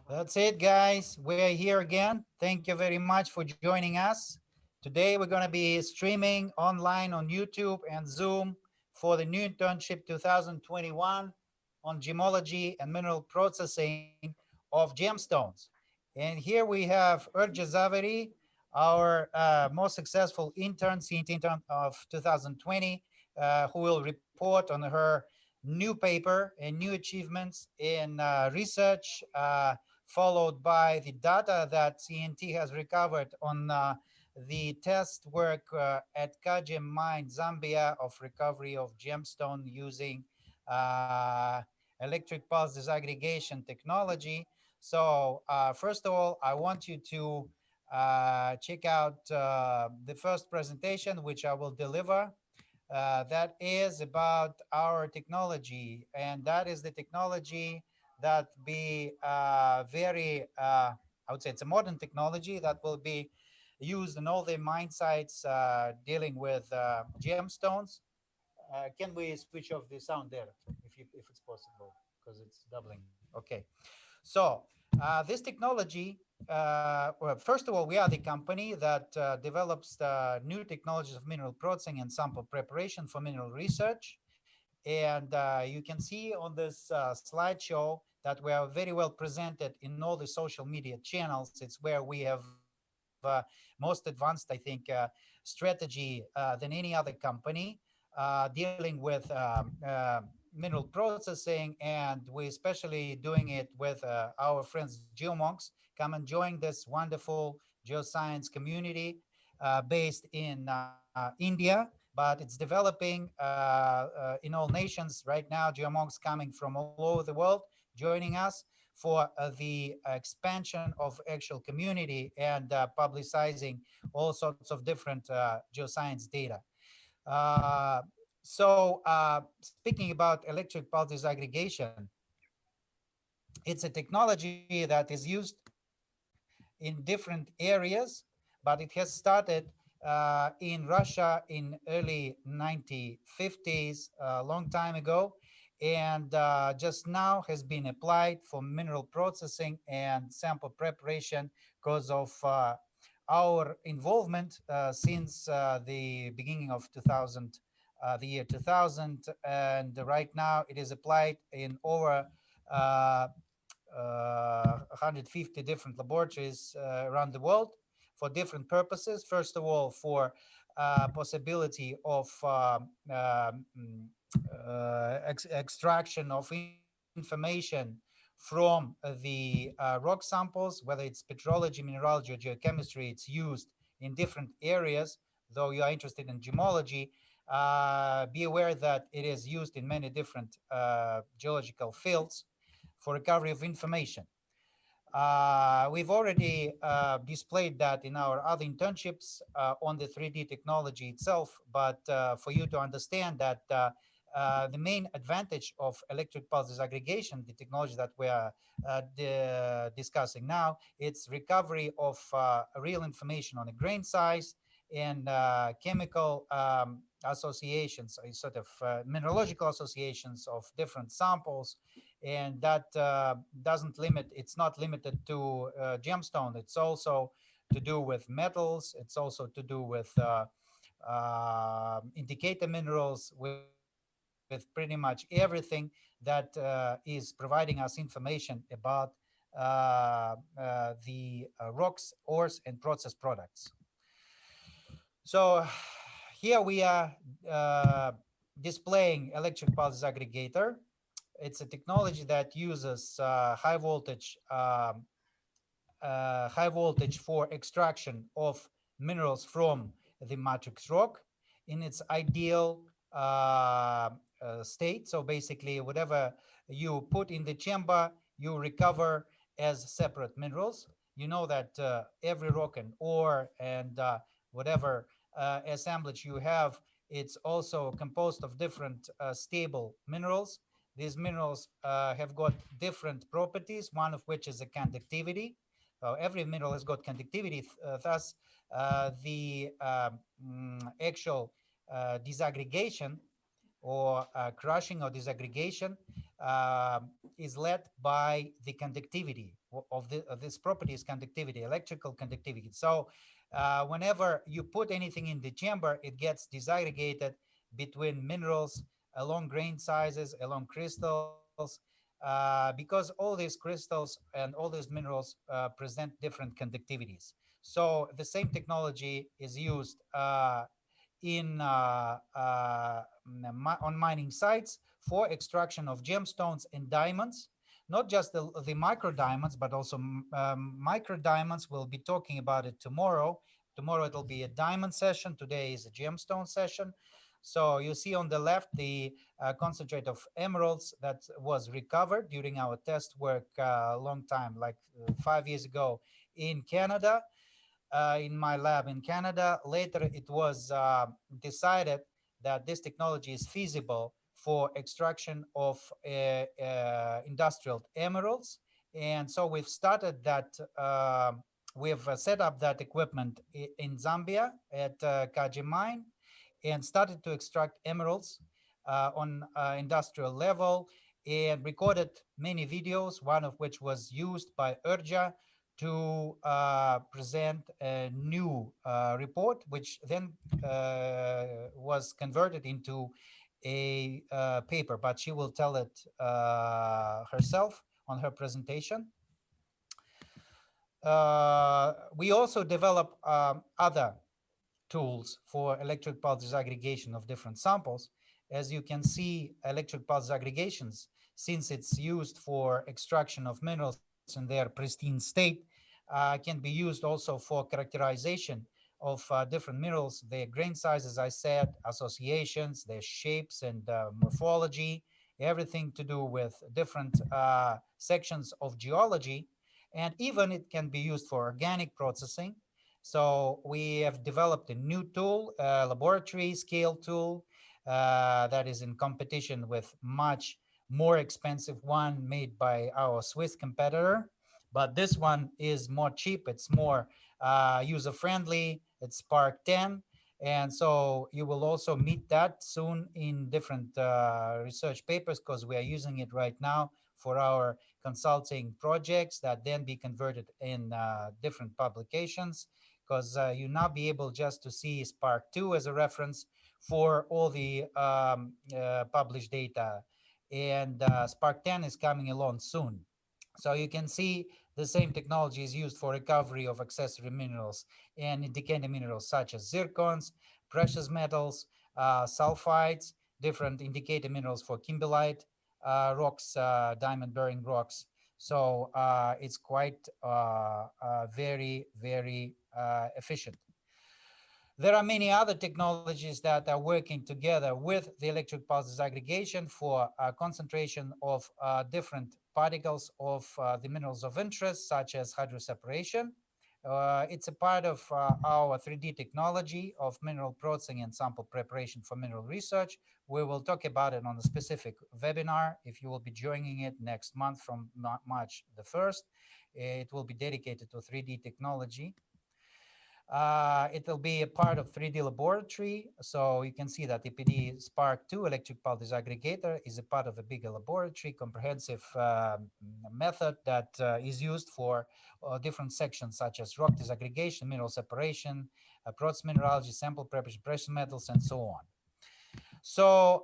That's it, guys. We're here again. Thank you very much for joining us. Today, we're going to be streaming online on YouTube and Zoom for the new internship 2021 on gemology and mineral processing of gemstones. And here we have Urja Zaveri, our most successful intern, CNT intern of 2020, who will report on her new paper and new achievements in research, followed by the data that CNT has recovered on the test work at Kagem Mine, Zambia, of recovery of gemstone using uh, electric pulse disaggregation technology. So first of all, I want you to check out the first presentation, which I will deliver. That is about our technology, and that is the technology that be very, I would say it's a modern technology that will be used in all the mine sites dealing with gemstones. Can we switch off the sound there, if it's possible, because it's doubling? Okay. So this technology, well, first of all, we are the company that develops the new technologies of mineral processing and sample preparation for mineral research. And you can see on this slideshow that we are very well presented in all the social media channels. It's where we have most advanced, I think, strategy than any other company dealing with mineral processing, and we're especially doing it with our friends geomonks. Come and join this wonderful geoscience community based in India, but it's developing in all nations right now. Geomonks coming from all over the world joining us for the expansion of actual community and publicizing all sorts of different geoscience data. Uh, so, speaking about electric pulse disaggregation, it's a technology that is used in different areas, but it has started in Russia in early 1950s, a long time ago, and just now has been applied for mineral processing and sample preparation because of our involvement since the beginning of 2000, the year 2000, and right now it is applied in over uh, 150 different laboratories around the world for different purposes. First of all, for possibility of extraction of information from the rock samples, whether it's petrology, mineralogy, or geochemistry. It's used in different areas. Though you are interested in gemology, be aware that it is used in many different geological fields for recovery of information. We've already displayed that in our other internships on the 3D technology itself, but for you to understand that the main advantage of electric pulse disaggregation, the technology that we are discussing now, it's recovery of real information on a grain size and chemical associations, sort of mineralogical associations of different samples, and that doesn't limit, it's not limited to gemstone. It's also to do with metals. It's also to do with indicator minerals, with pretty much everything that is providing us information about the rocks, ores, and processed products. So here we are displaying electric pulse aggregator. It's a technology that uses high voltage for extraction of minerals from the matrix rock in its ideal state. So basically, whatever you put in the chamber, you recover as separate minerals. You know that every rock and ore and whatever assemblage you have, it's also composed of different stable minerals. These minerals have got different properties, one of which is a conductivity. Every mineral has got conductivity, thus the actual disaggregation or crushing or disaggregation is led by the conductivity of this property is conductivity, electrical conductivity. So whenever you put anything in the chamber, it gets disaggregated between minerals along grain sizes, along crystals, because all these crystals and all these minerals present different conductivities. So the same technology is used in on mining sites for extraction of gemstones and diamonds, not just the micro diamonds, but also micro diamonds. We'll be talking about it tomorrow. Tomorrow it'll be a diamond session. Today is a gemstone session. So you see on the left the concentrate of emeralds that was recovered during our test work a long time, like 5 years ago in Canada, in my lab in Canada. Later, it was decided that this technology is feasible for extraction of industrial emeralds. And so we've started that, we've set up that equipment in Zambia at Kaji Mine and started to extract emeralds on industrial level and recorded many videos, one of which was used by Urja to present a new report, which then was converted into a paper, but she will tell it herself on her presentation. We also develop other tools for electric pulse disaggregation of different samples. As you can see, electric pulse aggregations, since it's used for extraction of minerals in their pristine state, can be used also for characterization of different minerals, their grain size, as I said, associations, their shapes and morphology, everything to do with different sections of geology. And even it can be used for organic processing. So we have developed a new tool, a laboratory scale tool that is in competition with much more expensive one made by our Swiss competitor. But this one is more cheap. It's more user-friendly. It's Spark 10. And so you will also meet that soon in different research papers, because we are using it right now for our consulting projects that then be converted in different publications, because you now be able just to see Spark 2 as a reference for all the published data. And Spark 10 is coming along soon. So you can see the same technology is used for recovery of accessory minerals and indicator minerals such as zircons, precious metals, sulfides, different indicator minerals for kimberlite rocks, diamond-bearing rocks. So it's quite very, very efficient. There are many other technologies that are working together with the electric pulse disaggregation for concentration of different particles of the minerals of interest, such as hydroseparation. It's a part of our 3D technology of mineral processing and sample preparation for mineral research. We will talk about it on a specific webinar if you will be joining it next month from March the 1st. It will be dedicated to 3D technology. It will be a part of 3D laboratory. So you can see that EPD Spark 2 electric pulse disaggregator is a part of a bigger laboratory, comprehensive method that is used for different sections such as rock disaggregation, mineral separation, process mineralogy, sample preparation, precious metals, and so on. So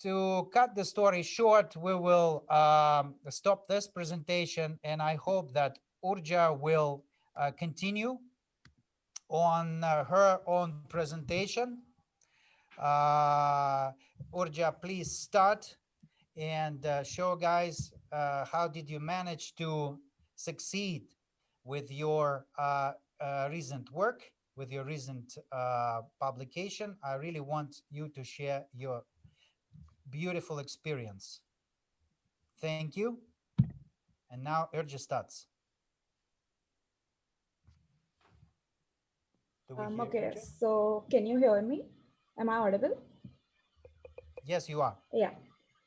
to cut the story short, we will stop this presentation, and I hope that Urja will continue on her own presentation. Urja, please start and show guys how did you manage to succeed with your recent work, with your recent publication. I really want you to share your beautiful experience. Thank you. And now Urja starts. Okay, so can you hear me? Am I audible? Yes, you are. Yeah.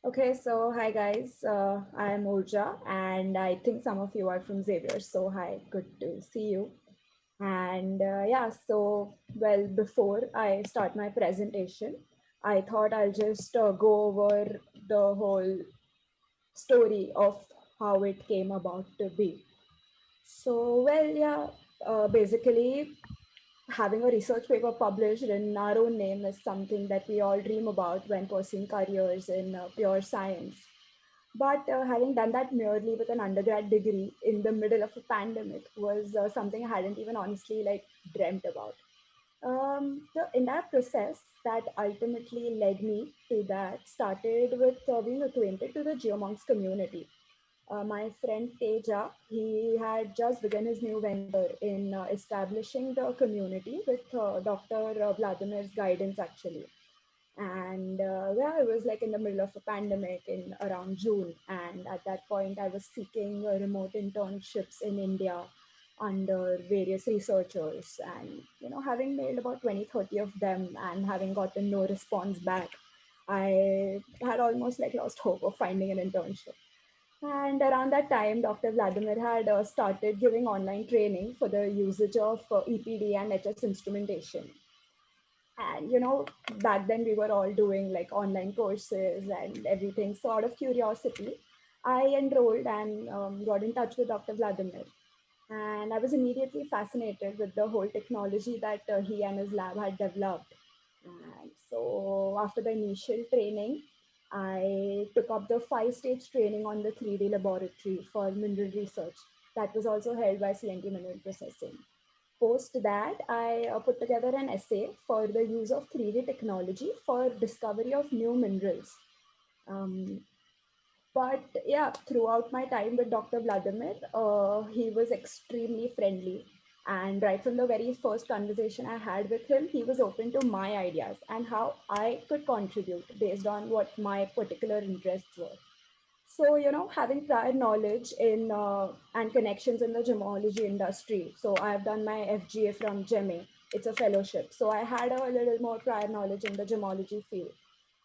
Okay, so hi guys, I am Urja, and I think some of you are from Xavier. So hi, good to see you. And yeah, so well, before I start my presentation, I thought I'll just go over the whole story of how it came about to be. So, well, yeah, basically, having a research paper published in our own name is something that we all dream about when pursuing careers in pure science. But having done that merely with an undergrad degree in the middle of a pandemic was something I hadn't even honestly like dreamt about. The entire process that ultimately led me to that started with being acquainted to the geomonks community. My friend Teja, he had just begun his new venture in establishing the community with Dr. Vladimir's guidance, actually. And yeah, it was like in the middle of a pandemic in around June. And at that point, I was seeking remote internships in India under various researchers. And, having mailed about 20, 30 of them and having gotten no response back, I had almost like lost hope of finding an internship. And around that time, Dr. Vladimir had started giving online training for the usage of EPD and HS instrumentation. And back then we were all doing like online courses and everything. So out of curiosity, I enrolled and got in touch with Dr. Vladimir. And I was immediately fascinated with the whole technology that he and his lab had developed. And so after the initial training, I took up the 5 stage training on the 3D laboratory for mineral research that was also held by CNT Mineral Processing. Post that, I put together an essay for the use of 3D technology for discovery of new minerals. Um, but yeah, throughout my time with Dr. Vladimir, he was extremely friendly. And right from the very first conversation I had with him, he was open to my ideas and how I could contribute based on what my particular interests were. So, having prior knowledge in and connections in the gemology industry. So, I've done my FGA from GEME. It's a fellowship. So, I had a little more prior knowledge in the gemology field.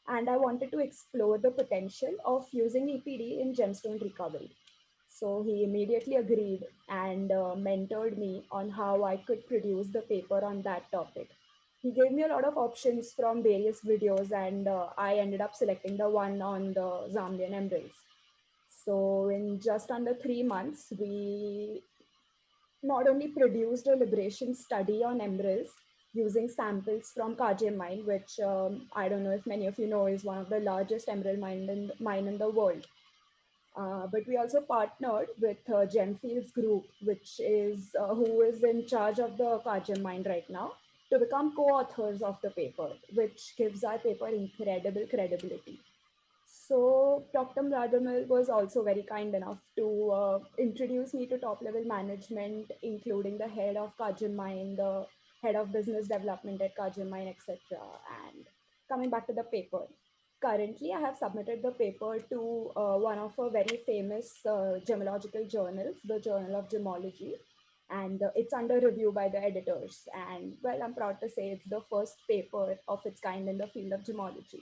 And I wanted to explore the potential of using EPD in gemstone recovery. So, he immediately agreed and mentored me on how I could produce the paper on that topic. He gave me a lot of options from various videos, and I ended up selecting the one on the Zambian emeralds. So, in just under 3 months, we not only produced a liberation study on emeralds using samples from Kajem mine, which I don't know if many of you know is one of the largest emerald mine in the world. But we also partnered with Gemfields Group, which is who is in charge of the Kajem mine right now, to become co-authors of the paper, which gives our paper incredible credibility. So Dr. Vladimir was also very kind enough to introduce me to top level management, including the head of Kajim Mine, the head of business development at Kajim Mine, etc. And coming back to the paper, currently I have submitted the paper to one of a very famous gemological journals, the Journal of Gemology, and it's under review by the editors. And well, I'm proud to say it's the first paper of its kind in the field of gemology.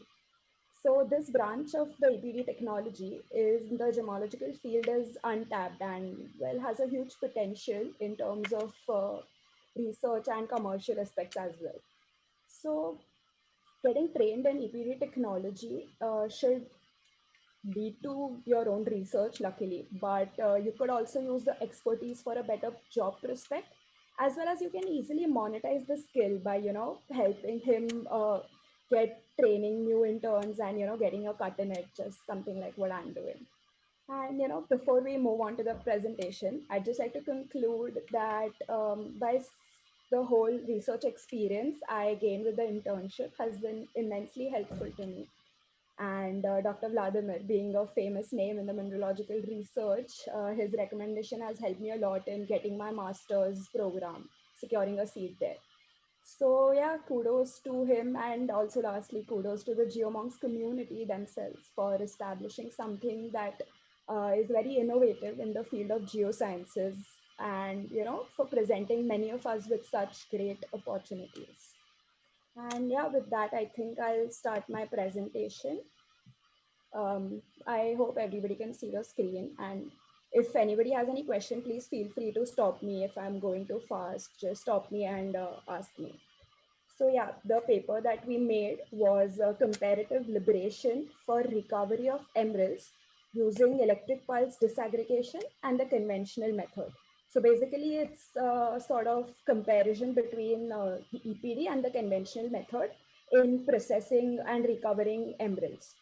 So this branch of the EPD technology is the gemological field is untapped and well has a huge potential in terms of research and commercial aspects as well. So getting trained in EPD technology should lead to your own research, luckily, but you could also use the expertise for a better job prospect, as well as you can easily monetize the skill by, helping him get training new interns and, getting a cut in it, just something like what I'm doing. And, before we move on to the presentation, I'd just like to conclude that the whole research experience I gained with the internship has been immensely helpful to me. And Dr. Vladimir, being a famous name in the mineralogical research, his recommendation has helped me a lot in getting my master's program, securing a seat there. So yeah, kudos to him, and also lastly, kudos to the geomonks community themselves for establishing something that is very innovative in the field of geosciences, and for presenting many of us with such great opportunities. And yeah, with that, I think I'll start my presentation. I hope everybody can see the screen. And if anybody has any question, please feel free to stop me. If I'm going too fast, just stop me and ask me. So yeah, the paper that we made was a comparative liberation for recovery of emeralds using electric pulse disaggregation and the conventional method. So basically, it's a sort of comparison between the EPD and the conventional method in processing and recovering emeralds.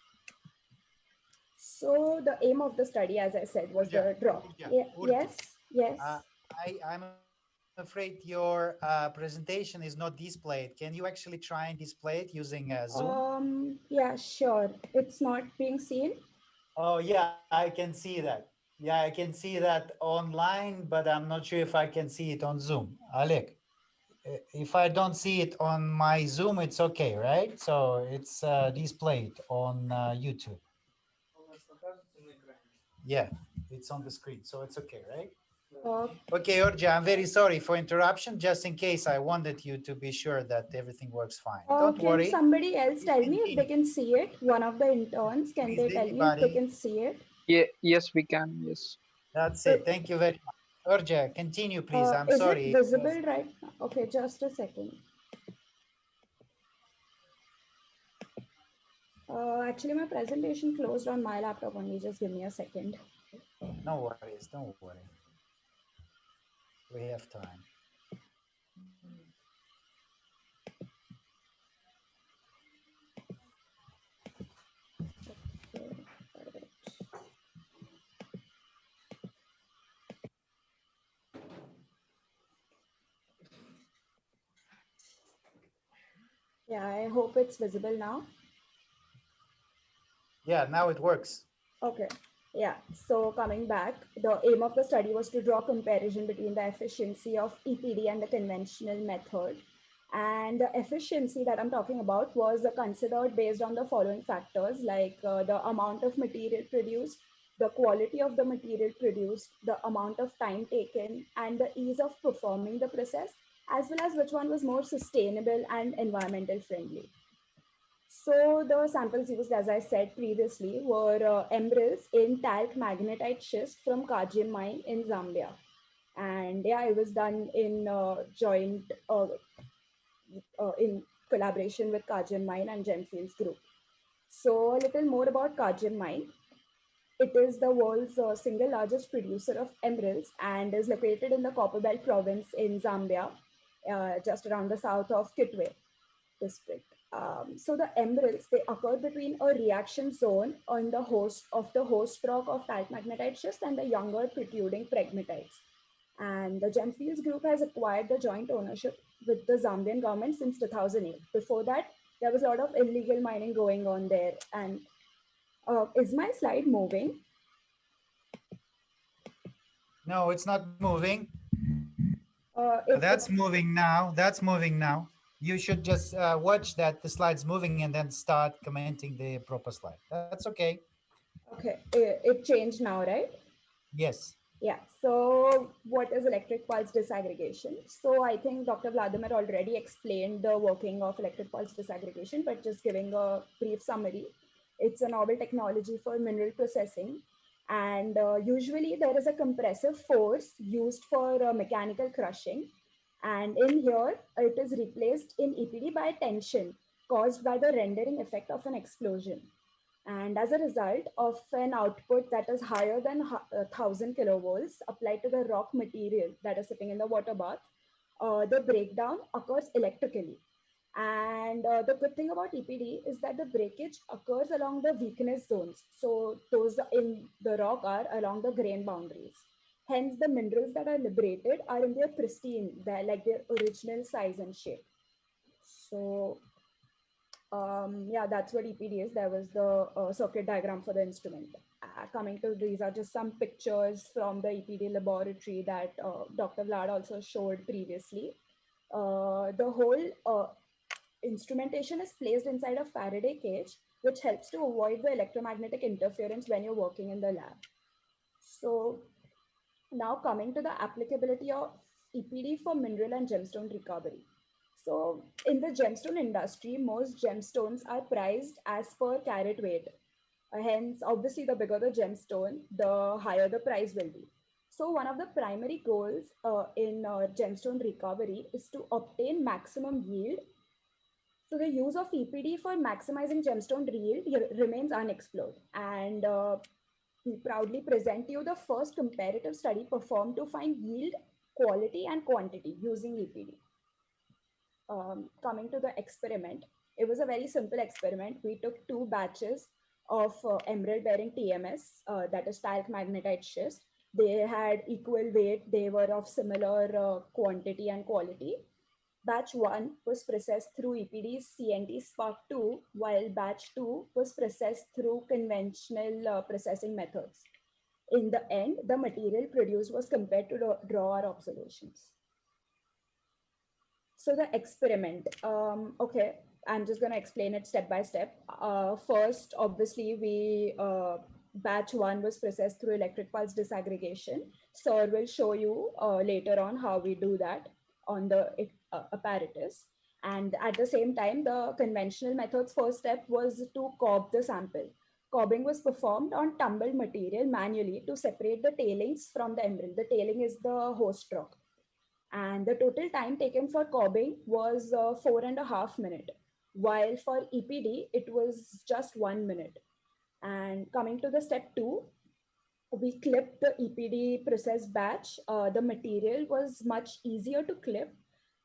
So the aim of the study, as I said, was Urja, the draw. Urja, Yeah, Urja. yes, yes. I'm afraid your presentation is not displayed. Can you actually try and display it using Zoom? Yeah, sure. It's not being seen. Oh, yeah, I can see that. Yeah, I can see that online, but I'm not sure if I can see it on Zoom. Alec, if I don't see it on my Zoom, it's okay, right? So it's displayed on YouTube. Yeah, it's on the screen, so it's okay, right? Uh, Okay, Urja, I'm very sorry for interruption. Just in case, I wanted you to be sure that everything works fine. Don't can worry. somebody else Please tell me if they continue. can see it? One of the interns, can Please, they tell me if they anybody. can see it? Yeah, yes, we can. Yes. That's Uh, it. Thank you very much. Urja, continue, please. I'm is it sorry. It was... visible right now? Okay, just a second. Actually, my presentation closed on my laptop only. Just give me a second. No worries. Don't worry. We have time. Yeah, I hope it's visible now. Yeah, now it works. Okay. Yeah. So coming back, the aim of the study was to draw comparison between the efficiency of EPD and the conventional method. And the efficiency that I'm talking about was considered based on the following factors like the amount of material produced, the quality of the material produced, the amount of time taken, and the ease of performing the process, as well as which one was more sustainable and environmental friendly. So the samples used, as I said previously, were emeralds in talc magnetite schist from Kajim mine in Zambia. And yeah, it was done in joint, in collaboration with Kajim mine and Gemfields group. So a little more about Kajim mine. It is the world's single largest producer of emeralds and is located in the Copperbelt province in Zambia, just around the south of Kitwe district. So the emeralds, they occur between a reaction zone on the host rock of talc magnetite schist and the younger protruding pegmatites. And the Gemfields group has acquired the joint ownership with the Zambian government since 2008. Before that, there was a lot of illegal mining going on there. And is my slide moving? No, it's not moving. If That's moving now. That's moving now. You should just watch that the slide's moving and then start commenting the proper slide. That's okay. okay, it changed now, right? Yes. Yeah, so what is electric pulse disaggregation? So I think Dr. Vladimir already explained the working of electric pulse disaggregation, but just giving a brief summary. It's a novel technology for mineral processing. And usually there is a compressive force used for mechanical crushing. And in here, it is replaced in EPD by tension caused by the rendering effect of an explosion. And as a result of an output that is higher than 1000 kilovolts applied to the rock material that is sitting in the water bath, the breakdown occurs electrically. And the good thing about EPD is that the breakage occurs along the weakness zones. So those in the rock are along the grain boundaries. Hence, the minerals that are liberated are in their pristine, like their original size and shape. So yeah, that's what EPD is. There was the circuit diagram for the instrument. Coming to these are just some pictures from the EPD laboratory that Dr. Vlad also showed previously. The whole instrumentation is placed inside a Faraday cage, which helps to avoid the electromagnetic interference when you're working in the lab. So now coming to the applicability of EPD for mineral and gemstone recovery. So in the gemstone industry, most gemstones are priced as per carat weight. Hence, obviously, the bigger the gemstone, the higher the price will be. So one of the primary goals in gemstone recovery is to obtain maximum yield. So the use of EPD for maximizing gemstone yield remains unexplored. And we proudly present you the first comparative study performed to find yield, quality, and quantity using EPD. Coming to the experiment, it was a very simple experiment. We took two batches of emerald bearing TMS, that is talc magnetite schist. They had equal weight, they were of similar quantity and quality. Batch 1 was processed through EPD's CNT Spark 2, while batch 2 was processed through conventional processing methods. In the end, the material produced was compared to draw our observations. So the experiment, okay, I'm just going to explain it step by step. First, obviously, batch 1 was processed through electric pulse disaggregation. Sir will show you later on how we do that on the apparatus. And at the same time, the conventional method's first step was to cob the sample. Cobbing was performed on tumbled material manually to separate the tailings from the emerald. The tailing is the host rock, and the total time taken for cobbing was 4.5 minutes, while for EPD it was just 1 minute. And coming to the step 2, we clipped the EPD process batch. The material was much easier to clip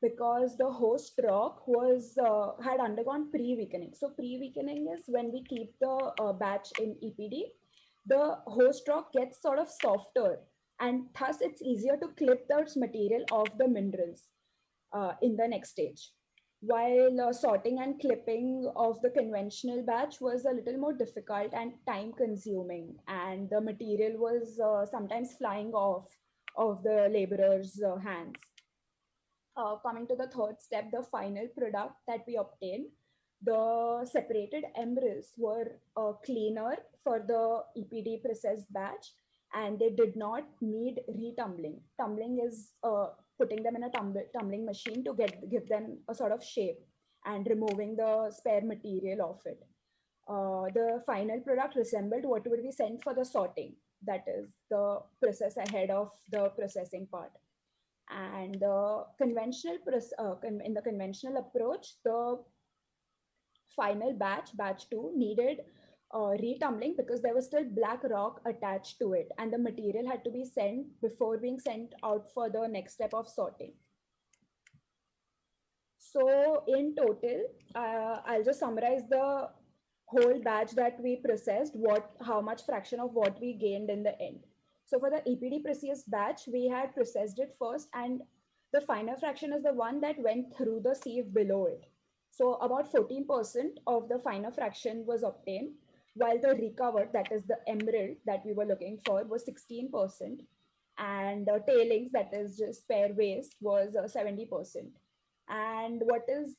because the host rock was had undergone pre-weakening. So pre-weakening is when we keep the batch in EPD, the host rock gets sort of softer, and thus it's easier to clip those material off the minerals in the next stage. While sorting and clipping of the conventional batch was a little more difficult and time consuming, and the material was sometimes flying off of the laborers' hands. Coming to the third step, the final product that we obtained, the separated emeralds were cleaner for the EPD processed batch, and they did not need retumbling. Tumbling is putting them in a tumbling machine to give them a sort of shape and removing the spare material of it. The final product resembled what would be sent for the sorting, that is the process ahead of the processing part. And in the conventional approach, the final batch 2, needed retumbling because there was still black rock attached to it, and the material had to be sent before being sent out for the next step of sorting. So in total, I'll just summarize the whole batch that we processed, how much fraction of what we gained in the end. So for the EPD processed batch, we had processed it first, and the finer fraction is the one that went through the sieve below it. So about 14% of the finer fraction was obtained, while the recovered, that is the emerald that we were looking for, was 16%, and the tailings, that is just spare waste, was 70%. And what is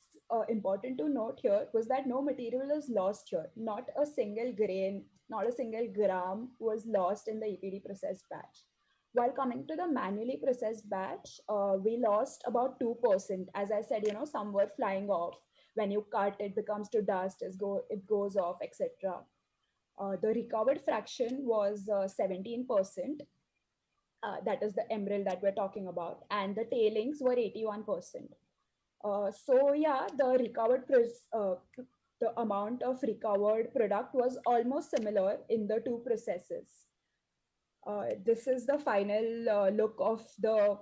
important to note here was that no material is lost here. Not a single grain, not a single gram was lost in the EPD processed batch. While coming to the manually processed batch, we lost about 2%. As I said, some were flying off. When you cut, it becomes to dust, it goes off, etc. The recovered fraction was 17%. That is the emerald that we're talking about. And the tailings were 81%. So yeah, the amount of recovered product was almost similar in the two processes. This is the final look of the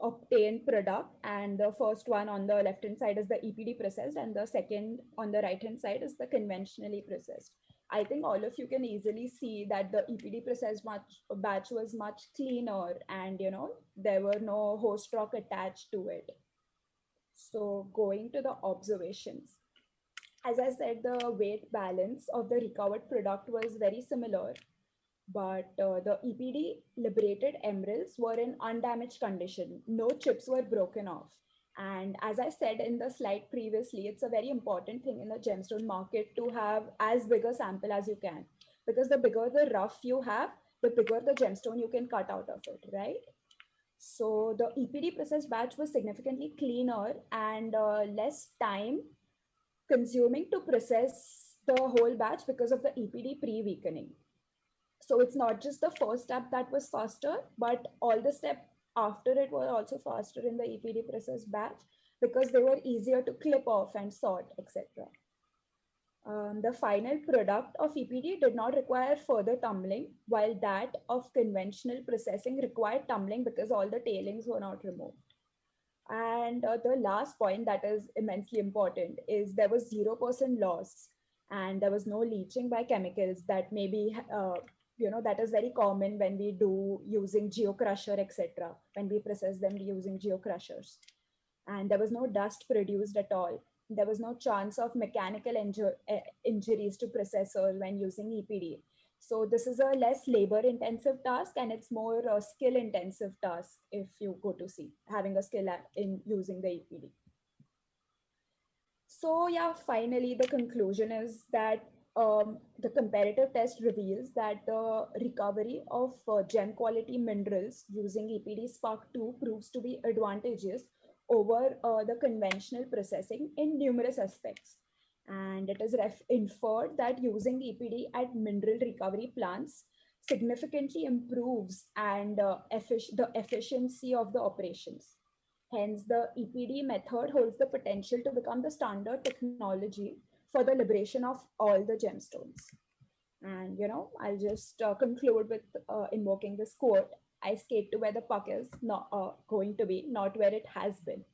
obtained product, and the first one on the left hand side is the EPD processed, and the second on the right hand side is the conventionally processed. I think all of you can easily see that the EPD processed batch was much cleaner, and there were no host rock attached to it. So going to the observations, as I said, the weight balance of the recovered product was very similar, but the EPD liberated emeralds were in undamaged condition. No chips were broken off. And as I said in the slide previously, it's a very important thing in the gemstone market to have as big a sample as you can, because the bigger the rough you have, the bigger the gemstone you can cut out of it, right? So the EPD process batch was significantly cleaner and less time consuming to process the whole batch because of the EPD pre-weakening. So it's not just the first step that was faster, but all the steps after it were also faster in the EPD process batch because they were easier to clip off and sort, etc. The final product of EPD did not require further tumbling, while that of conventional processing required tumbling because all the tailings were not removed. And the last point that is immensely important is there was 0% loss, and there was no leaching by chemicals that maybe, that is very common when we do using geocrusher, etc. When we process them using geocrushers. And there was no dust produced at all. There was no chance of mechanical injuries to processors when using EPD. So this is a less labor intensive task, and it's more a skill intensive task if you go to see having a skill in using the EPD. So yeah, finally the conclusion is that the comparative test reveals that the recovery of gem quality minerals using EPD Spark 2 proves to be advantageous over the conventional processing in numerous aspects. And it is inferred that using EPD at mineral recovery plants significantly improves and the efficiency of the operations. Hence, the EPD method holds the potential to become the standard technology for the liberation of all the gemstones. And, I'll just conclude with invoking this quote: I skate to where the puck is not going to be, not where it has been.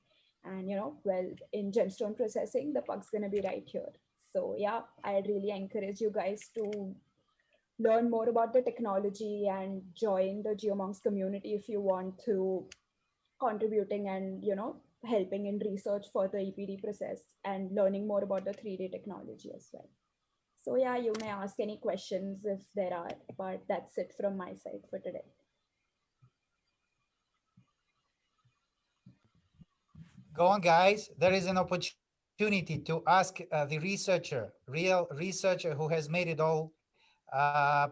And, well, in gemstone processing, the puck's going to be right here. So, yeah, I really encourage you guys to learn more about the technology and join the Geomonks community if you want to contributing and helping in research for the EPD process and learning more about the 3D technology as well. So yeah, you may ask any questions if there are, but that's it from my side for today. Go on, guys. There is an opportunity to ask the researcher, real researcher who has made it all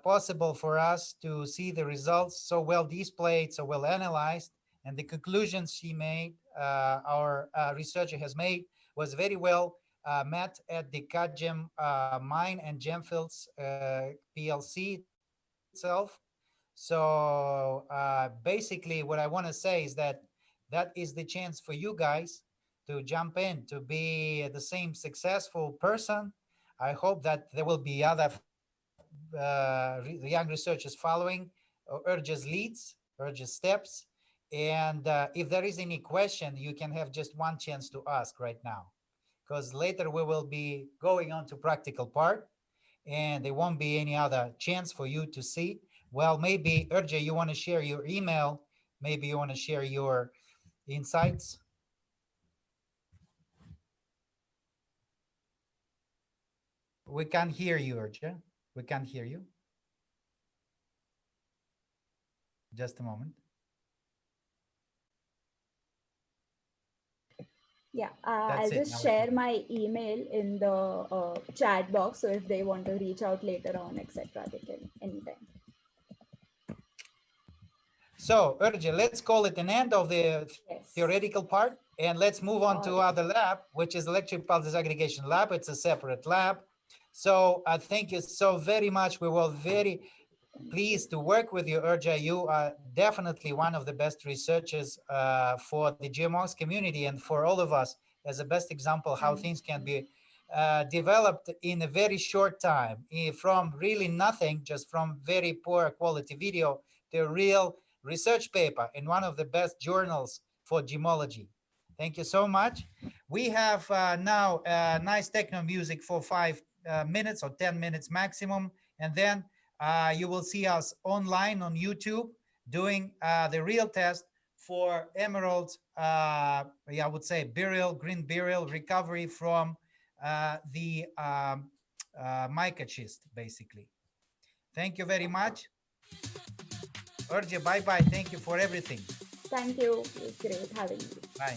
possible for us to see the results so well displayed, so well analyzed, and the conclusions she made, our researcher has made, was very well met at the Kagem Mine and Gemfields PLC itself. So basically, what I want to say is that that is the chance for you guys to jump in to be the same successful person. I hope that there will be other young researchers following Urja's leads, Urja's steps. And if there is any question, you can have just one chance to ask right now, because later we will be going on to practical part and there won't be any other chance for you to see. Well, maybe Urja, you want to share your email. Maybe you want to share your insights. We can't hear you, Urja. We can't hear you. Just a moment. Yeah, That's I'll it. just Now we can share hear. my email in the chat box. So if they want to reach out later on, etc., they can anytime. So, Urja, let's call it an end of the Yes. theoretical part, and let's move on All to right. other lab, which is electric pulse disaggregation lab. It's a separate lab. So thank you so very much. We were very pleased to work with you, Urja. You are definitely one of the best researchers for the GMOS community and for all of us as a best example how Thank things can you. be developed in a very short time from really nothing, just from very poor quality video to a real research paper in one of the best journals for gemology. Thank you so much. We have now nice techno music for 5 minutes or 10 minutes maximum. And then you will see us online on YouTube doing the real test for emerald, I would say green beryl recovery from the mica schist, basically. Thank you very much. Urja, bye-bye. Thank you for everything. Thank you. It was great having you. Bye.